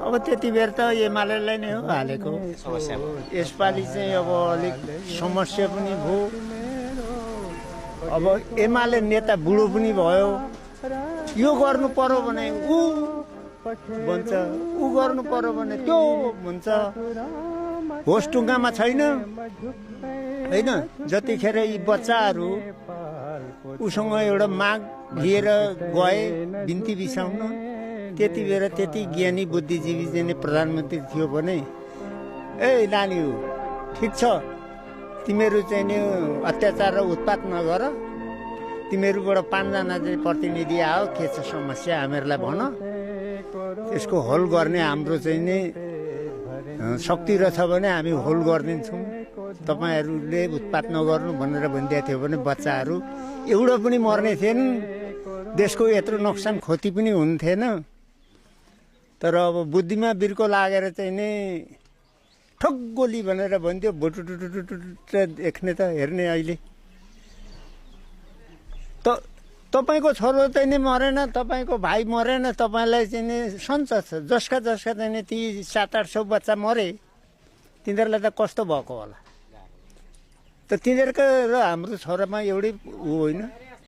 अब त्यति बेर त एमालेलाई नै हो हालेको यसपालि चाहिँ अब अलिक समस्या पनि भयो अब एमाले नेता बुढो पनि भयो यो गर्नु पर्यो भने ऊ भन्छ ऊ गर्नु पर्यो भने त्यो भन्छ होसटुङ्गामा छैन होइन जतिखेर यी बच्चाहरू उसँग एउटा माग लिएर गए बिन्ती बिसाउन त्यति बेर त्यति ज्ञानी बुद्धिजीवी चाहिँ प्रधानमन्त्री थियो भने ए नानी हो ठिक छ तिमीहरू चाहिँ नि अत्याचार र उत्पात नगर तिमीहरूबाट 5 जना चाहिँ प्रतिनिधि आयो के छ समस्या हामीहरूलाई भन त्यसको हल गर्ने हाम्रो चाहिँ नि शक्ति रहेछ भने हामी होल गरिदिन्छौँ तपाईँहरूले उत्पात नगर्नु भनेर भनिदिएको थियो भने बच्चाहरू एउटा पनि मर्ने थिएन देशको यत्रो नोक्सान क्षति पनि हुन्थेन तर अब बुद्धिमा बिर्को लागेर चाहिँ नि ठोक गोली भनेर भन्थ्यो भुटुटुटुटुट देख्ने त हेर्ने अहिले तपाईँको छोरो चाहिँ नि मरेन तपाईँको भाइ मरेन तपाईँलाई चाहिँ नि सन्च छ जसका चाहिँ नि ती 700-800 बच्चा मरे तिनीहरूलाई त कस्तो भएको होला त तिनीहरूको र हाम्रो छोरामा एउटै ऊ होइन